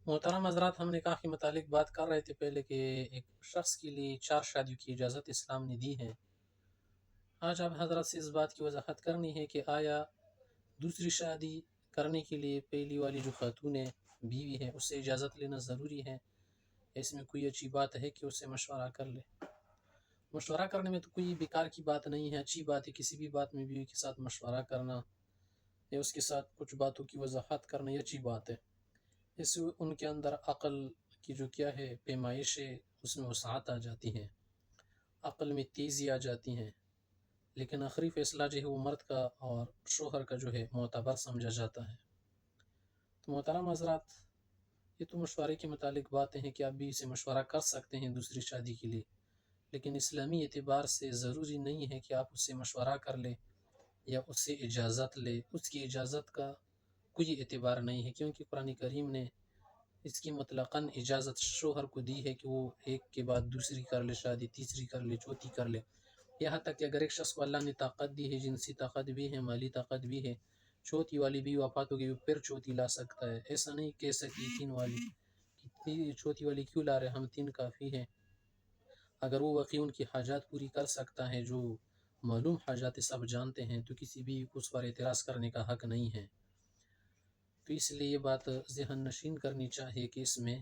محترم حضرات، ہم نکاح کے متعلق بات کر رہے تھے پہلے کہ ایک شخص کے لیے 4 شادیوں کی اجازت اسلام نے دی ہے۔ آج آپ حضرات سے اس بات کی وضاحت کرنی ہے کہ آیا دوسری شادی کرنے کے لیے پہلی والی جو خاتون ہے، بیوی ہے، اس سے اجازت لینا ضروری ہے؟ اس میں کوئی اچھی بات ہے کہ اس سے مشورہ کر لے؟ مشورہ کرنے میں تو کوئی بیکار کی بات نہیں ہے، اچھی بات ہے کسی بھی بات میں بیوی کے ساتھ مشورہ کرنا یا اس کے ساتھ کچھ باتوں کی وضاحت کرنا، یہ اچھی بات ہے۔ اس سے ان کے اندر عقل کی جو کیا ہے پیمائش ہے، اس میں وسعت آ جاتی ہے، عقل میں تیزی آ جاتی ہے۔ لیکن آخری فیصلہ جو ہے وہ مرد کا اور شوہر کا جو ہے معتبر سمجھا جاتا ہے۔ تو محترم حضرات، یہ تو مشورے کے متعلق باتیں ہیں کہ آپ بھی اسے مشورہ کر سکتے ہیں دوسری شادی کے لیے، لیکن اسلامی اعتبار سے ضروری نہیں ہے کہ آپ اس سے مشورہ کر لیں یا اس سے اجازت لے۔ اس کی اجازت کا کوئی اعتبار نہیں ہے، کیونکہ قرآن کریم نے اس کی مطلقاً اجازت شوہر کو دی ہے کہ وہ ایک کے بعد دوسری کر لے شادی، تیسری کر لے، چوتھی کر لے۔ یہاں تک کہ اگر ایک شخص کو اللہ نے طاقت دی ہے، جنسی طاقت بھی ہے، مالی طاقت بھی ہے، چوتھی والی بھی وفات ہو گئی پھر چوتھی لا سکتا ہے۔ ایسا نہیں کہہ سکتی 3 والی، چوتھی والی کیوں لا رہے، ہم 3 کافی ہیں۔ اگر وہ واقعی ان کی حاجات پوری کر سکتا ہے، جو معلوم حاجات سب جانتے ہیں، تو کسی بھی اس پر اعتراض کرنے کا حق نہیں ہے۔ تو اس لیے یہ بات ذہن نشین کرنی چاہیے کہ اس میں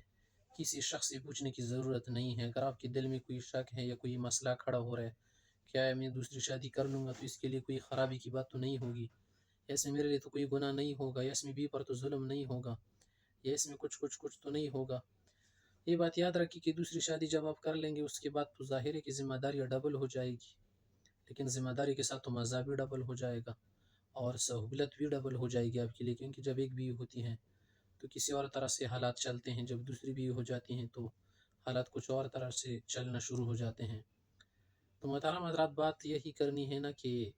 کسی شخص سے پوچھنے کی ضرورت نہیں ہے۔ اگر آپ کے دل میں کوئی شک ہے یا کوئی مسئلہ کھڑا ہو رہا ہے، کیا میں دوسری شادی کر لوں گا تو اس کے لیے کوئی خرابی کی بات تو نہیں ہوگی، ایسے میرے لیے تو کوئی گناہ نہیں ہوگا، یا اس میں بھی پر تو ظلم نہیں ہوگا، یا اس میں کچھ تو نہیں ہوگا۔ یہ بات یاد رکھی کہ دوسری شادی جب آپ کر لیں گے اس کے بعد تو ظاہر ہے کہ ذمہ داریاں ڈبل ہو جائے گی، لیکن ذمہ داری کے ساتھ تو مزہ بھی ڈبل ہو جائے گا اور سہولت بھی ڈبل ہو جائے گی آپ کے لیے، کیونکہ جب ایک بیوی ہوتی ہے تو کسی اور طرح سے حالات چلتے ہیں، جب دوسری بیوی ہو جاتی ہیں تو حالات کچھ اور طرح سے چلنا شروع ہو جاتے ہیں۔ تو محترم حضرات، بات یہی کرنی ہے نا کہ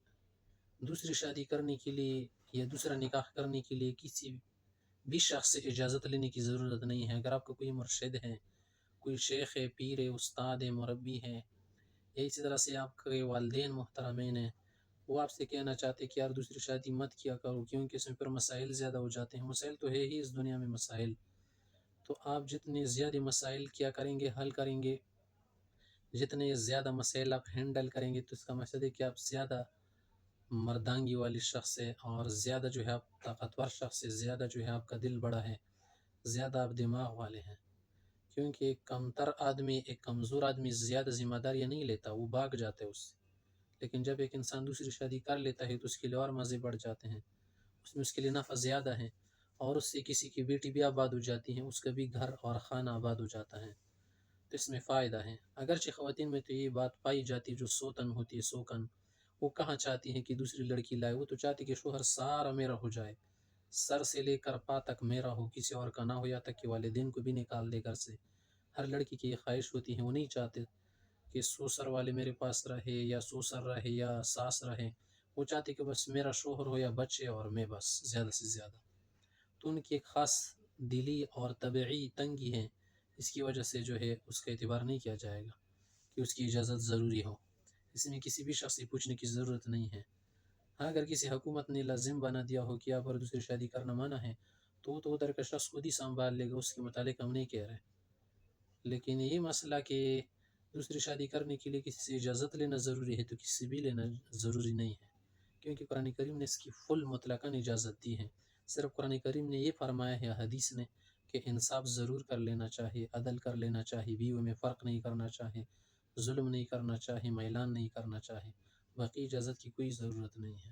دوسری شادی کرنے کے لیے یا دوسرا نکاح کرنے کے لیے کسی بھی شخص سے اجازت لینے کی ضرورت نہیں ہے۔ اگر آپ کو کوئی مرشد ہے، کوئی شیخ ہے، پیر ہے، استاد ہے، مربی ہے، یا اسی طرح سے آپ کے والدین محترمین ہیں، وہ آپ سے کہنا چاہتے کہ یار دوسری شادی مت کیا کرو، کیونکہ اس میں پھر مسائل زیادہ ہو جاتے ہیں۔ مسائل تو ہے ہی اس دنیا میں مسائل، تو آپ جتنے زیادہ مسائل کیا کریں گے، حل کریں گے، جتنے زیادہ مسائل آپ ہینڈل کریں گے، تو اس کا مقصد ہے کہ آپ زیادہ مردانگی والی شخص ہے اور زیادہ جو ہے آپ طاقتور شخص ہے، زیادہ جو ہے آپ کا دل بڑا ہے، زیادہ آپ دماغ والے ہیں۔ کیونکہ ایک کمتر آدمی، ایک کمزور آدمی زیادہ ذمہ داریاں نہیں لیتا، وہ بھاگ جاتا ہے اس سے۔ لیکن جب ایک انسان دوسری شادی کر لیتا ہے تو اس کے لیے اور مزے بڑھ جاتے ہیں، اس کے لیے نفع زیادہ ہے، اور اس سے کسی کی بیٹی بھی آباد ہو جاتی ہے، اس کا بھی گھر اور خانہ آباد ہو جاتا ہے، تو اس میں فائدہ ہے۔ اگرچہ خواتین میں تو یہ بات پائی جاتی ہے، جو سوتن ہوتی ہے، سوکن، وہ کہاں چاہتی ہیں کہ دوسری لڑکی لائے، وہ تو چاہتی کہ شوہر سارا میرا ہو جائے، سر سے لے کر پا تک میرا ہو، کسی اور کا نہ ہو، یا تک کہ والدین کو بھی نکال دے گھر سے۔ ہر لڑکی کی یہ خواہش ہوتی ہے، وہ نہیں چاہتے کہ سسر والے میرے پاس رہے یا سسر رہے یا ساس رہے، وہ چاہتے کہ بس میرا شوہر ہو یا بچے اور میں، بس زیادہ سے زیادہ۔ تو ان کی ایک خاص دلی اور طبعی تنگی ہے، اس کی وجہ سے جو ہے اس کا اعتبار نہیں کیا جائے گا کہ اس کی اجازت ضروری ہو۔ اس میں کسی بھی شخص سے پوچھنے کی ضرورت نہیں ہے۔ ہاں، اگر کسی حکومت نے لازم بنا دیا ہو کہ آپ پر دوسری شادی کرنا منع ہے، تو وہ تو ادھر کا شخص خود ہی سنبھال لے گا، اس کے متعلق ہم نہیں کہہ رہے۔ لیکن یہ مسئلہ کہ دوسری شادی کرنے کے لیے کسی سے اجازت لینا ضروری ہے، تو کسی سے بھی لینا ضروری نہیں ہے، کیونکہ قرآن کریم نے اس کی فل مطلقاً اجازت دی ہے۔ صرف قرآن کریم نے یہ فرمایا ہے، حدیث نے، کہ انصاف ضرور کر لینا چاہیے، عدل کر لینا چاہیے، بیوی میں فرق نہیں کرنا چاہیے، ظلم نہیں کرنا چاہیے، میلان نہیں کرنا چاہیے، باقی اجازت کی کوئی ضرورت نہیں ہے۔